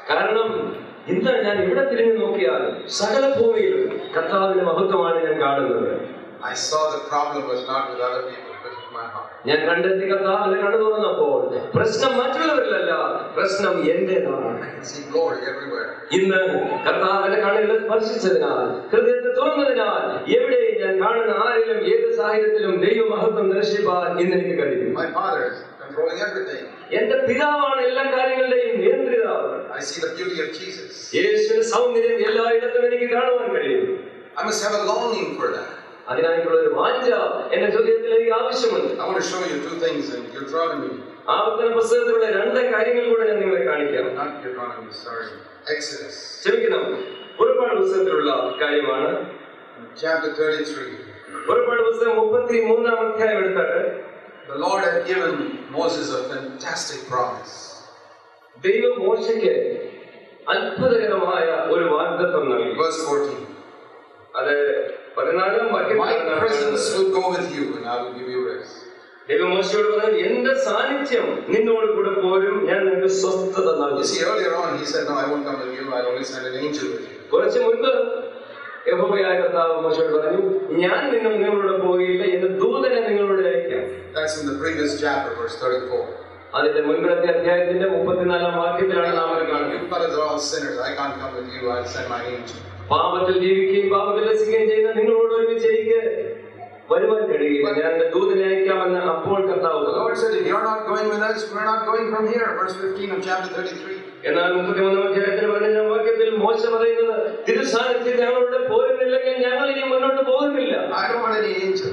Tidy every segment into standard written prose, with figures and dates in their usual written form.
കാരണം ഇന്ന് ഞാൻ ഇവിടെ തിരിഞ്ഞു നോക്കിയാൽ സകല ഭൂമിയിലും കർത്താവിന്റെ മഹത്വമാണ് ഞാൻ കാണുന്നത്. I saw the problem was not with other people, but with my heart. ഞാൻ കണ്ടെത്തി കർത്താവിനെ കണ്ടു തുറന്നപ്പോൾ പ്രശ്നം മറ്റുള്ളവരിലല്ല, പ്രശ്നം എന്റേതാണ്. I see glory everywhere. ഇന്ന് കർത്താവിന്റെ കണ്ണുകളെ സ്പർശിച്ചതിനാൽ, ഹൃദയത്തെ തുറന്നതിനാൽ എവിടെയും ഞാൻ കാണുന്ന ആരിലും ഏത് സാഹചര്യത്തിലും ദൈവമഹത്വം ദർശിപ്പാൻ ഇന്ന് എനിക്ക് കഴിയും. My Father is controlling everything. എന്റെ പിതാവാണ് എല്ലാ കാര്യങ്ങളുടെയും നിയന്ത്രിതാവ്. I see the beauty of Jesus. യേശുവിന്റെ സൗന്ദര്യം എല്ലായിടത്തും എനിക്ക് കാണുവാൻ കഴിയും. I must have a longing for that. അതിനായിട്ടുള്ള ഒരു വാഞ്ച എന്റെ ഹൃദയത്തിൽ എനിക്ക് ആവശ്യമുണ്ട്. I want to show you two things in Deuteronomy. ആവർത്തന പുസ്തകത്തിലുള്ള രണ്ട് കാര്യങ്ങൾ കൂടെ ഞാൻ നിങ്ങളെ കാണിക്കാം. Not Deuteronomy, sorry. Exodus. ക്ഷമിക്കണം, പുറപ്പാട് പുസ്തകത്തിലുള്ള കാര്യമാണ്. Chapter 33. പുറപ്പാട് പുസ്തകം 33-ാം അധ്യായം എടുത്താട്ട് The Lord had given Moses a fantastic promise. ദൈവം മോശയ്ക്ക് അത്ഭുതകരമായ ഒരു വാഗ്ദത്തം നൽകി. Verse 14. അത് 14-ാം വാക്യത്തിൽ My presence will go with you and I will give you rest. ദൈവം മോശയോട് പറഞ്ഞു, എന്റെ സാന്നിധ്യം നിന്നോട് കൂടെ പോരും, ഞാൻ നിനക്ക് സ്വസ്ഥത നൽകും. You see, earlier on he said, no, I won't come with you, I'll only send an angel with you. കുറച്ച് മുൻപ് യഹോവയായ കർത്താവ് മോശയോട് പറഞ്ഞു, ഞാൻ നിങ്ങളോട് പോവുകയില്ല, എന്റെ ദൂതനെ നിങ്ങളോട് അയക്കാം. That's in the previous chapter, verse 34. അതിന്റെ മുൻപത്തെ അധ്യായത്തിന്റെ 34-ാം വാക്യത്തിലാണ് നാം അത് കാണുന്നത്. You fellows are all sinners, I can't come with you, I'll send my angel. പാപത്തിൽ ജീവിക്കുകയും പാപത്തിൽ രസിക്കുകയും ചെയ്യുന്ന നിങ്ങളോട് ഒരുമിച്ച് എനിക്ക് വരുവാൻ കഴിയുകയില്ല, ഞാൻ എന്റെ ദൂതനെ അയക്കാമെന്ന് അപ്പോൾ കർത്താവ്. The Lord said, if you're not going with us, we're not going from here. Verse 15 of chapter 33. എന്നാൽ 33-ാം അധ്യായത്തിൽ 15-ാം വാക്യത്തിൽ മോശ പറയുന്നത്, തിരുസാന്നിധ്യം ഞങ്ങളോട് പോരുന്നില്ലെങ്കിൽ ഞങ്ങൾ ഇനി മുന്നോട്ട് പോകുന്നില്ല. I don't want any angel.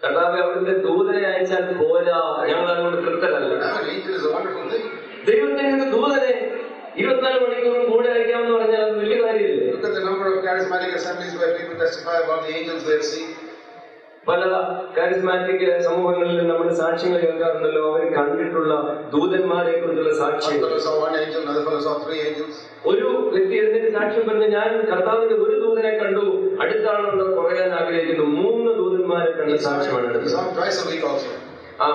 കർത്താവ് അവിടുത്തെ ദൂതനെ അയച്ചാൽ പോരാ, ഞങ്ങൾ അതുകൊണ്ട് തൃപ്തരല്ല. An angel is a wonderful thing. ദൈവത്തിന്റെ ദൂതനെ 24 മണിക്കൂറും കൂടെ അയക്കാമെന്ന് പറഞ്ഞാൽ അത് വലിയ കാര്യമില്ല. Look at the number of charismatic assemblies where people testify about the angels they have seen. പല കാരിസ്മാറ്റിക് സമൂഹങ്ങളിലും നമ്മൾ സാക്ഷ്യങ്ങൾ കേൾക്കാറുണ്ടല്ലോ, അവർ കണ്ടിട്ടുള്ള ദൂതന്മാരെ കുറിച്ചുള്ള സാക്ഷ്യം. ഒരു വ്യക്തി എഴുന്നേറ്റ് സാക്ഷ്യം പറഞ്ഞ്, ഞാൻ കർത്താവിന്റെ ഒരു ദൂതനെ കണ്ടു, അടുത്താണെന്ന് പറയാൻ ആഗ്രഹിക്കുന്നു. 3 ദൂതന്മാരെ കണ്ട സാക്ഷ്യമാണ്.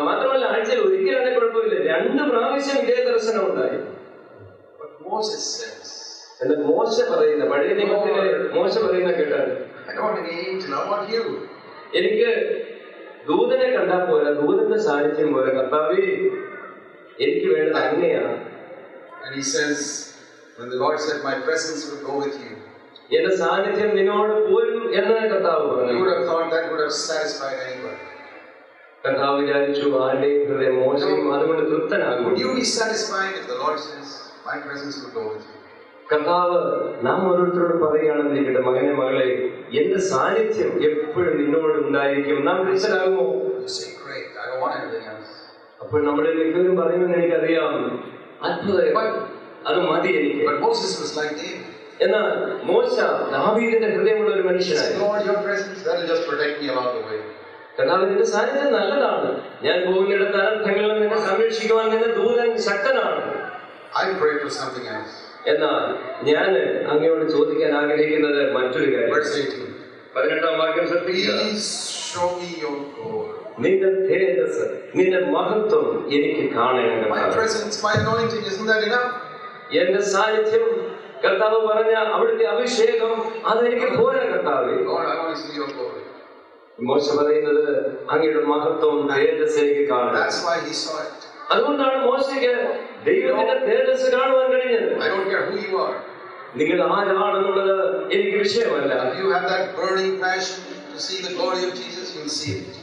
മാത്രമല്ല ആഴ്ചയിൽ ഒരിക്കലാണ് കുഴപ്പമില്ല, 2 പ്രാവശ്യം ഇതേ ദർശനം ഉണ്ടായി. എന്നാൽ മോശ പറയുന്ന, പഴയ നിയമത്തിലെ മോശ പറയുന്ന കേട്ടാൽ, എനിക്ക് ദൂതനെ കണ്ടാൽ പോരാ, ദൂതന്റെ സാന്നിധ്യം പോരാ, കർത്താവേ എനിക്ക് വേണ്ടത് അങ്ങനെയാണ്. എന്റെ സാന്നിധ്യം നിന്നോട് പോരും എന്നാണ് കർത്താവ് പറഞ്ഞു. കർത്താവ് വിചാരിച്ചു ആരുടെയും ഹൃദയം മോശം അതുകൊണ്ട് തൃപ്തനാകും. കർത്താവ് നാം ഓരോരുത്തരോട് പറയുകയാണെന്നിരിക്കട്ടെ, മകനെ മകളെ, എന്റെ സാന്നിധ്യം എപ്പോഴും നിന്നോട് ഉണ്ടായിരിക്കും, നാം തൃപ്തനാകുമോ? അപ്പോൾ നമ്മുടെ മിക്കവരും പറയുമെന്ന് എനിക്കറിയാം, അത്ഭുതം, അത് മതി എനിക്ക്. എന്നാൽ മോശ ദാവീദിന്റെ ഹൃദയമുള്ള ഒരു മനുഷ്യനായിരുന്നു. കർത്താവിന്റെ സാന്നിധ്യം നല്ലതാണ്, ഞാൻ പോകുന്നിടത്ത് അനർത്ഥങ്ങളിൽ നിന്നെ സംരക്ഷിക്കുവാൻ നിന്റെ ദൂതൻ ശക്തനാണ്. എന്നാൽ ഞാൻ അങ്ങയോട് ചോദിക്കാൻ ആഗ്രഹിക്കുന്നത് മറ്റൊരു കാര്യം. 18-ാം വാക്യം ശ്രദ്ധിക്കുക. നിന്റെ തേജസ്, നിന്റെ മഹത്വം എനിക്ക് കാണണം. എന്റെ സാന്നിധ്യം, കർത്താവ് പറഞ്ഞ അവിടുത്തെ അഭിഷേകം, അതെനിക്ക് പോരാ കർത്താവേ. മോശ പറയുന്നത് അങ്ങയുടെ മഹത്വം, തേജസ് എനിക്ക് കാണണം. അതുകൊണ്ടാണ് മോശയ്ക്ക് ദൈവത്തിന്റെ തേജസ് കാണുവാൻ കഴിഞ്ഞത്. നിങ്ങൾ ആരാണെന്നുള്ളത് എനിക്ക് വിഷയമല്ല.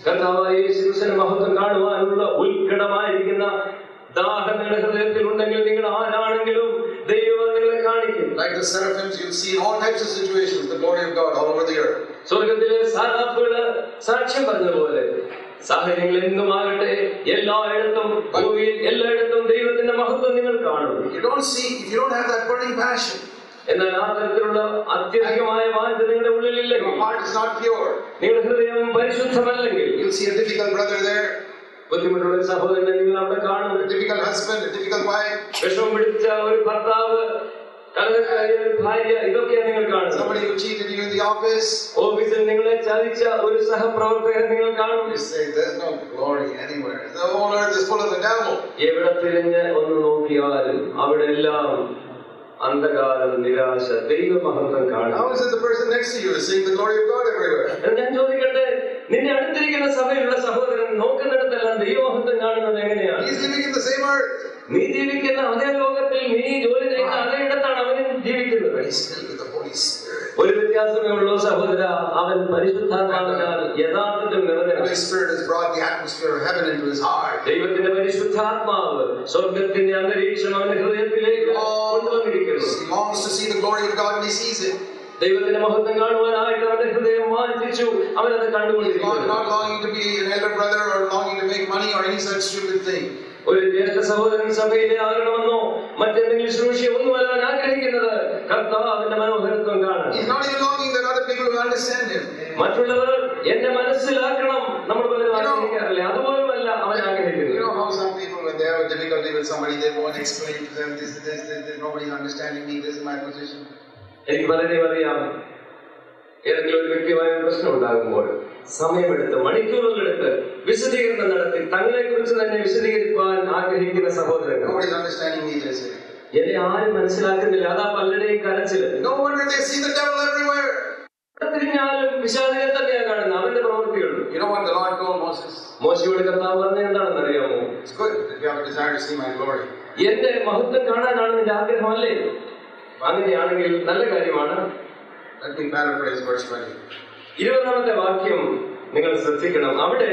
കർത്താവായ യേശുവിന്റെ മഹത്വം കാണുവാനുള്ള ഉത്കടമായിരിക്കുന്ന ദാഹം നിങ്ങളുടെ ഹൃദയത്തിൽ ഉണ്ടെങ്കിൽ നിങ്ങൾ ആരാണെങ്കിലും ദൈവം നിങ്ങളെ കാണിക്കും. Like the seraphims, you'll see in all types of situations the glory of God all over the earth. സ്വർഗ്ഗത്തിലെ സാറാഫുകള് സാക്ഷ്യം പറഞ്ഞതുപോലെ സാഹചര്യങ്ങൾ എന്തുമാകട്ടെ, എല്ലായിടത്തും ഭൂമിയിൽ എല്ലായിടത്തും ദൈവത്തിന്റെ മഹത്വം നിങ്ങൾ കാണും. You don't see, if you don't have that burning passion. എന്നാൽ ആ തരത്തിലുള്ള അത്യധികമായ വാഞ്ച നിങ്ങളുടെ ഉള്ളിലില്ലെങ്കിൽ, your heart is not pure, നിങ്ങളുടെ ഹൃദയം പരിശുദ്ധമല്ലെങ്കിൽ, you'll see a difficult brother there, ബുദ്ധിമുട്ടുള്ള സഹോദരനെ നിങ്ങൾ അവിടെ കാണും. a difficult husband, a difficult wife, വിഷമം പിടിച്ച ഒരു ഭർത്താവ്, കലഹക്കാരിയായ ഒരു ഭാര്യ, ഇതൊക്കെയാണ് നിങ്ങൾ കാണുന്നത്. somebody who cheated you in the office, ഓഫീസിൽ നിങ്ങളെ ചതിച്ച ഒരു സഹപ്രവർത്തകൻ നിങ്ങൾ കാണും. you say there's no glory anywhere, the whole earth is full of the devil. എവിടെ തിരിഞ്ഞ് ഒന്ന് നോക്കിയാലും അവിടെ എല്ലാം അന്ധകാരം, നിരാശ, ദൈവമഹത്വം കാണും. How is it the person next to you is seeing the glory of God everywhere? ഞാൻ ചോദിക്കട്ടെ, നിന്നെ അടുത്തിരിക്കുന്ന സഭയിലുള്ള സഹോദരൻ നോക്കുന്നിടത്തെല്ലാം ദൈവമഹത്വം കാണുന്നത് എങ്ങനെയാണ്? He is living in the same earth. നീ ജീവിക്കുന്ന അതേ ലോകത്തിൽ, നീ ജോലി ചെയ്യുന്ന അതേ ഇടത്താണ് അവനും ജീവിക്കുന്നത്. He is filled with the Holy Spirit. ഒരു വ്യത്യാസമേ ഉള്ളൂ സഹോദര, അവൻ പരിശുദ്ധാത്മാവിനാൽ യഥാർത്ഥത്തിൽ നിറഞ്ഞവനാണ്. The Spirit has brought the atmosphere of heaven into his heart. ദൈവത്തിന്റെ പരിശുദ്ധാത്മാവ് സ്വർഗ്ഗത്തിന്റെ അന്തരീക്ഷം അവന്റെ ഹൃദയത്തിലേക്ക് കൊണ്ടുവന്നിരിക്കുന്നു. He longs to see the glory of God and he sees it. ദൈവത്തിന്റെ മഹത്വം കാണുവാനായിട്ട് അവന്റെ ഹൃദയം വാഞ്ചിച്ചു, അവനത് കണ്ടുകൊണ്ടിരിക്കുന്നു. Not longing to be an elder brother or longing to make money or any such stupid thing. ഒരു ജ്യേഷ്ഠ സഹോദരൻ സഭയിലെ ആകണമെന്നോ മറ്റെന്തെങ്കിലും ശുശ്രൂഷ ഒന്നുമല്ല അവൻ ആഗ്രഹിക്കുന്നത്, കർത്താവിന്റെ മനോഹരത്വം കാണാൻ. He's not even longing that other people will understand him. മറ്റുള്ളവർ എന്നെ മനസ്സിലാക്കണം നമ്മൾ പലരും ആഗ്രഹിക്കാറില്ലേ, അതുപോലുമല്ല അവൻ ആഗ്രഹിക്കുന്നത്. You know how some people, when they have a difficulty with somebody, they won't explain to them this, nobody's understanding me, this is my position. എനിക്ക് പലരെയും അറിയാം. ഏതെങ്കിലും ഒരു വ്യക്തിയുമായ പ്രശ്നം ഉണ്ടാകുമ്പോൾ സമയമെടുത്ത് മണിക്കൂറുകളെടുത്ത് വിശദീകരണം നടത്തി തങ്ങളെ കുറിച്ച് തന്നെ വിശദീകരിക്കാൻ ആഗ്രഹിക്കുന്ന സഹോദരങ്ങൾ. Nobody's understanding me, they say. എന്നെ ആരും മനസ്സിലാക്കുന്നില്ല, അതാ പലരുടെയും കരച്ചില്. No wonder they see the devil everywhere. തിരിഞ്ഞാലും പിശാചിനെ തന്നെയാണ് കാണുന്നത്, അവന്റെ പ്രവൃത്തികൾ. You know what the Lord told Moses? മോശയോട് കർത്താവ് പറഞ്ഞത് എന്താണെന്ന് അറിയാമോ? It's good that you have a desire to see my glory. എന്റെ മഹത്വം കാണാനാണ് നിന്റെ ആഗ്രഹമല്ലേ? അങ്ങനെയാണെങ്കിൽ നല്ല കാര്യമാണ്. Let me paraphrase verse 20. 20ാമത്തെ വാക്യം നിങ്ങൾ ശ്രദ്ധിക്കണം. അവിടെ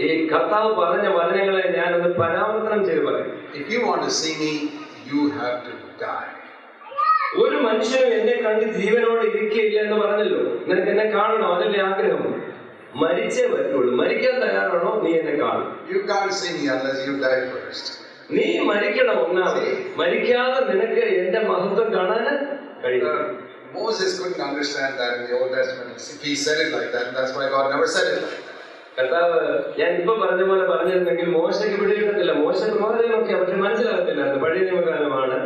ഈ കർത്താവ് പറഞ്ഞ വചനങ്ങളെ ഞാനൊന്ന് പരാവർത്തനം ചെയ്ത് പറയും. If you want to see me, you have to die. ഒരു മനുഷ്യനും എന്നെ കണ്ട് ജീവനോട് ഇരിക്കുകയില്ല എന്ന് പറഞ്ഞല്ലോ. നിനക്ക് എന്നെ കാണണോ? അതല്ലേ ആഗ്രഹം? മരിച്ചേ പറ്റുള്ളൂ. മരിക്കാൻ തയ്യാറാണോ? നീ എന്നെ കാണും. You can't see me unless you die first. നീ മരിക്കണം ഒന്നാമത്. മരിക്കാതെ നിനക്ക് എന്റെ മഹത്വം കാണാൻ കഴിയില്ല. Moses couldn't understand that in the Old Testament. He said it like that, and that's why God never said it like that. കർത്താവ് ഞാൻ ഇപ്പൊ പറഞ്ഞ പോലെ പറഞ്ഞിരുന്നെങ്കിൽ മോശയ്ക്ക് പിടികിട്ടത്തില്ല. മോശ പ്രവാചകനൊക്കെ അവർക്ക് മനസ്സിലാകത്തില്ല, പഴയ നിയമകാലമാണ്.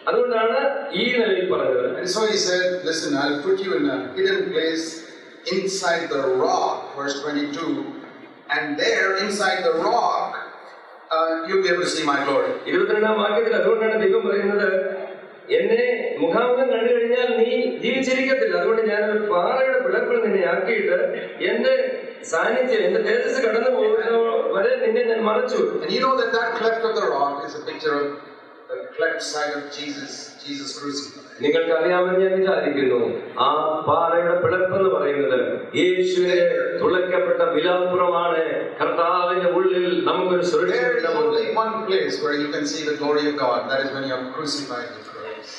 അതുകൊണ്ടാണ് ഈ നിലയിൽ പറഞ്ഞത്. And so he said, listen, I'll put you in a hidden place inside the rock, verse 22, and there inside the rock you'll be able to see my glory. 22ാം വാക്യത്തിൽ അതുകൊണ്ടാണ് ദൈവം പറയുന്നത്, എന്നെ മുഖാമുഖം കണ്ടു കഴിഞ്ഞാൽ നീ ജീവിച്ചിരിക്കത്തില്ല, അതുകൊണ്ട് ഞാനൊരു പാറയുടെ പിളർപ്പിൽ നിന്നെ ആക്കിയിട്ട് എന്റെ സാന്നിധ്യം, എന്റെ തേജസ് കടന്നു പോകുന്ന വരെ നിന്നെ ഞാൻ മറച്ചു. And you know that cleft of the rock is a picture of the cleft side of Jesus crucified. നിങ്ങൾക്ക് അറിയാമെന്ന് ഞാൻ വിചാരിക്കുന്നു. ആ പാറയുടെ പിളർപ്പ് എന്ന് പറയുന്നത് യേശുവിന്റെ തുളയ്ക്കപ്പെട്ട വിലാപ്പുറമാണ്. കർത്താവിന്റെ ഉള്ളിൽ നമുക്കൊരു സുരക്ഷിതമാണ്. Only one place where you can see the glory of God, that is when you are crucified with Christ.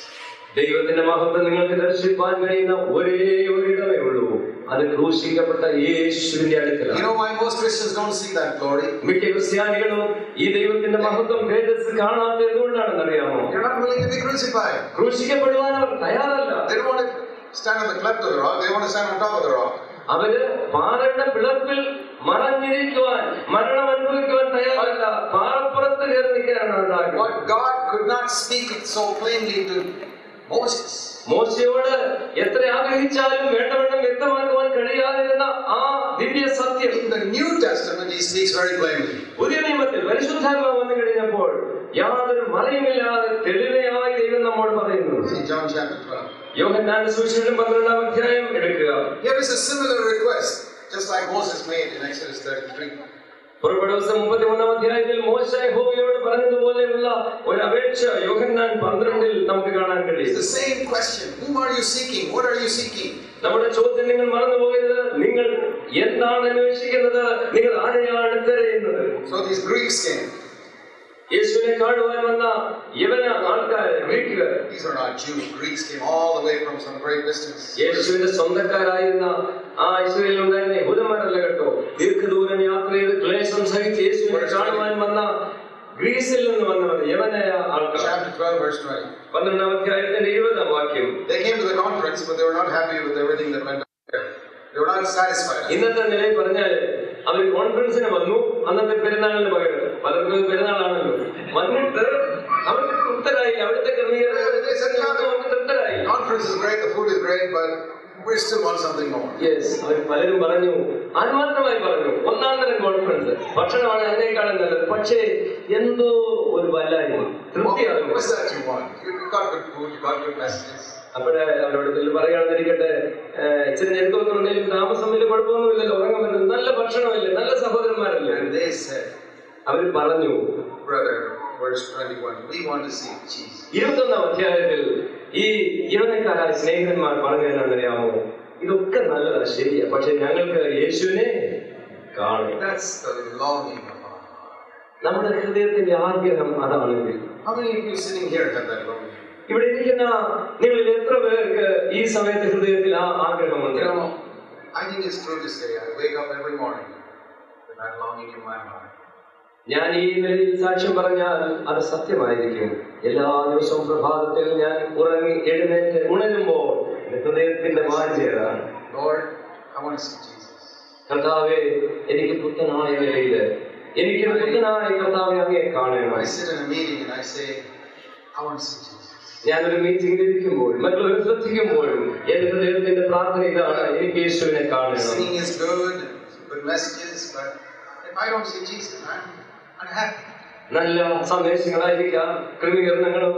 ദൈവത്തിന്റെ മഹത്വം നിങ്ങൾക്ക് ദർശിപ്പാൻ കഴിയുന്ന ഒരേ ഒരു ഇടമേ ഉള്ളൂ, അത് ക്രൂശിക്കപ്പെട്ട യേശുവിന്റെ അടുക്കലാണ്. You know why most Christians don't see that glory? മിക്ക ക്രിസ്ത്യാനികളും ഈ ദൈവത്തിന്റെ മഹത്വം തേജസ് കാണാത്തത് എന്തുകൊണ്ടാണെന്ന് അറിയാമോ? They're not willing to be crucified. ക്രൂശിക്കപ്പെടുവാൻ അവർ തയ്യാറല്ല. They don't want to stand on the cleft of the rock, they want to stand on top of the rock. അവര് പാറയുടെ പിളർപ്പിൽ മറഞ്ഞിരിക്കുവാൻ, മരണം അനുഭവിക്കുവാൻ തയ്യാറല്ല, പാറപ്പുറത്ത് കയറി നിൽക്കാനാണ്. What God could not speak it so plainly to Moses. മോശയോട് എത്ര ആഗ്രഹിച്ചാലും വേണ്ടവണ്ണം വ്യക്തമാക്കുവാൻ കഴിയാതിരുന്ന ആ ദിവ്യ സത്യം In the New Testament he speaks very plainly. പുതിയ നിയമത്തിൽ പരിശുദ്ധാത്മാവ് വന്നു കഴിഞ്ഞപ്പോൾ യാതൊരു മറയുമില്ലാതെ തെളിവയായി ദൈവം നമ്മോട് പറയുന്നു. In John chapter 12. യോഹന്നാന്റെ സുവിശേഷം 12ാം അധ്യായം എടുക്കുക. Here is a similar request, just like Moses made in Exodus 33. പുറപ്പാട് പുസ്തകം 33ാം അധ്യായത്തിൽ മോശ യഹോവയോട് പറഞ്ഞതുപോലെയുള്ള ഒരു അപേക്ഷ യോഹന്നാൻ 12ൽ നമുക്ക് കാണാൻ കഴിയും. It's the same question. Whom are you seeking? What are you seeking? നമ്മുടെ ചോദ്യം നിങ്ങൾ മറന്നു പോകരുത്. നിങ്ങൾ എന്താണ് അന്വേഷിക്കുന്നത്? നിങ്ങൾ ആരെയാണ് തിരയുന്നത്? So these Greeks came. യേശുവിനെ കാണുവാൻ വന്ന യവന ആൾക്കാർ, ഗ്രീക്കുകാർ. These are not Jews. Greeks came all the way from some great distance. യേശുവിന്റെ സ്വന്തക്കാരായിരുന്ന ആ ഇസ്രായേലിൽ ഉണ്ടായിരുന്ന യഹൂദന്മാരല്ല കേട്ടോ. ദീർഘദൂരം യാത്ര ചെയ്ത് ക്ലേശം സഹിച്ച് യേശുവിനെ കാണുവാൻ വന്ന ഗ്രീസിൽ നിന്ന് വന്നവർ, യവനായ ആൾക്കാർ. Chapter 12 verse 20. 12ാം അധ്യായത്തിന്റെ 20ാം വാക്യം. They came to the conference, but they were not happy with everything that went on there. They were not satisfied. ഇന്നത്തെ നിലയിൽ പറഞ്ഞാൽ അവർ കോൺഫറൻസിന് വന്നു, അന്നത്തെ പെരുന്നാളിന് പകരം. പലർക്കും പെരുന്നാളാണല്ലോ. വന്നിട്ട് അവർക്ക് തൃപ്തരായി, അവിടുത്തെ ക്രമീകരണം തൃപ്തരായി. conference is great, the food is great, but we still want something more. Yes, അവർ പലരും പറഞ്ഞു, ആത്മാർത്ഥമായി പറഞ്ഞു, ഒന്നാം തരം കോൺഫറൻസ്, ഭക്ഷണമാണ് അതിനേക്കാളും നല്ലത്. പക്ഷേ എന്തോ ഒരു വല്ലായ്മ, തൃപ്തിയാകും. What's that you want? You got good food, you got good messages. അപ്പോഴേ അവരോട് പറയുകയാണെന്നിരിക്കട്ടെ, ഇച്ചിരി ഞെരുക്കമൊക്കെ ഉണ്ടെങ്കിലും താമസമില്ല, കുഴപ്പമൊന്നുമില്ലല്ലോ, ഉറങ്ങാൻ പറ്റും, നല്ല ഭക്ഷണമില്ലേ, നല്ല സഹോദരന്മാരല്ലേ. And they said, അവർ പറഞ്ഞു, brother, verse 21, we want to see Jesus. 21-ാം അധ്യായത്തിൽ ഈ യൗവനക്കാരായ സ്നേഹിതന്മാർ പറഞ്ഞതെന്നറിയാമോ, ഇതൊക്കെ നല്ലതാണ്, ശരിയാ, പക്ഷെ ഞങ്ങൾക്ക് യേശുവിനെ കാണും. That's the longing of our heart. നമ്മുടെ ഹൃദയത്തിന്റെ ആഗ്രഹം അതാണെങ്കിൽ. How many of you sitting here have that longing? ഇവിടെ ഇരിക്കുന്ന നിങ്ങളിൽ എത്ര പേർക്ക് ഈ സമയത്ത് ഹൃദയത്തിൽ ആ ആഗ്രഹമുണ്ട്? I think it's true to say, I wake up every morning with that longing in my heart. ഞാൻ ഈ നിലയിൽ സാക്ഷ്യം പറഞ്ഞാൽ അത് സത്യമായിരിക്കും. എല്ലാ ദിവസവും പ്രഭാതത്തിൽ ഞാൻ ഉറങ്ങി എഴുന്നേറ്റ് ഉണരുമ്പോൾ ഹൃദയത്തിന്റെ വാഞ്ചയാണ്, Lord, I want to see Jesus. കർത്താവേ, എനിക്ക് പുത്തനായ നിലയില്, എനിക്ക് പുത്തനായ കർത്താവെ അങ്ങയെ കാണണം. I sit in a meeting and I say, I want to see Jesus. ഞാനൊരു മീറ്റിംഗിൽ ഇരിക്കുമ്പോൾ മറ്റുള്ളവർ ശ്രദ്ധിക്കുമ്പോഴും എന്റെ ഹൃദയത്തിന്റെ പ്രാർത്ഥന ഇതാണ്, എനിക്ക് യേശുവിനെ കാണണം. Singing is good messages, but if I don't see Jesus, I'm unhappy. നല്ല സന്ദേശങ്ങളായിരിക്കാം, ക്രമീകരണങ്ങളും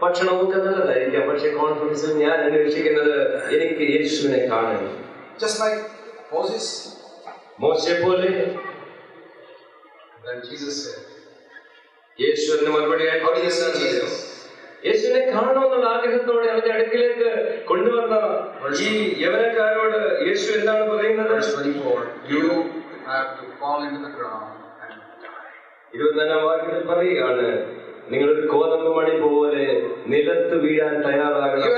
ഭക്ഷണവും ഒക്കെ നല്ലതായിരിക്കാം, പക്ഷെ കോൺഫറൻസിൽ ഞാൻ അന്വേഷിക്കുന്നത് എനിക്ക് യേശുവിനെ കാണണം. Just like Moses. മോശയെ പോലെ. Then Jesus said, യേശുവിന് മറുപടിയായി, how do you see Jesus? യേശുവിനെ കാണണമെന്നുള്ള ആഗ്രഹത്തോടെ അവന്റെ അടുക്കിലേക്ക് കൊണ്ടുവന്ന ഈ യവനക്കാരോട് യേശു എന്താണ് പറയുന്നത്? Verse 24, you have to fall into the ground and die. 24-ാം വാക്യത്തിൽ പറയുകയാണ്, നിങ്ങളൊരു കോതമ്പ് മണി പോലെ നിലത്ത് വീഴാൻ തയ്യാറാകണം,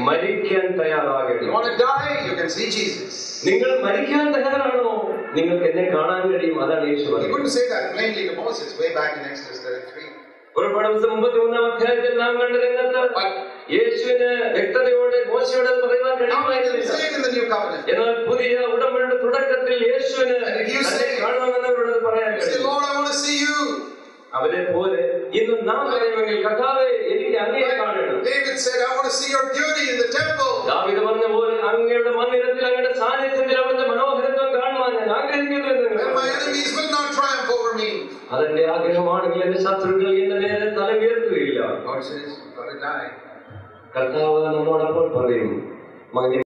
മരിക്കാൻ തയ്യാറാകണം. You want to die? You can see Jesus. നിങ്ങൾ മരിക്കാൻ തയ്യാറാണോ? നിങ്ങൾക്ക് എന്നെ കാണാൻ കഴിയും. അതാണ് യേശു He പറയുന്നത്. couldn't say that plainly to Moses way back in Exodus 33. പുറപ്പാട് 33-ാം അധ്യായത്തിൽ നാം കണ്ട രംഗത്ത് യേശുവിന് വ്യക്തതയോടെ മോശയോട് പറയുവാൻ കഴിയുമായിരുന്നില്ല. എന്നാൽ പുതിയ ഉടമ്പടിയുടെ തുടക്കത്തിൽ യേശുവിന് കാണണമെന്നവരോട് പറയാൻ കഴിയും. അവരെ പോലെ ഇന്ന് നാം പറയുമെങ്കിൽ, കർത്താവേ, എനിക്ക് അങ്ങയെ കാണണം. ദാവീദ് പറഞ്ഞ പോലെ അങ്ങയുടെ മന്ദിരത്തിൽ, അങ്ങയുടെ സാന്നിധ്യത്തിൽ അവിടുത്തെ മനോഹരത്വം കാണുവാൻ ഞാൻ ആഗ്രഹിക്കുന്നു. അതെന്റെ ആഗ്രഹമാണെങ്കിൽ എന്റെ ശത്രുക്കൾ എന്റെ നേരെ തല ഉയർത്തുകയില്ല. കർത്താവ് നമ്മോടപ്പോൾ പറയും, മകനെ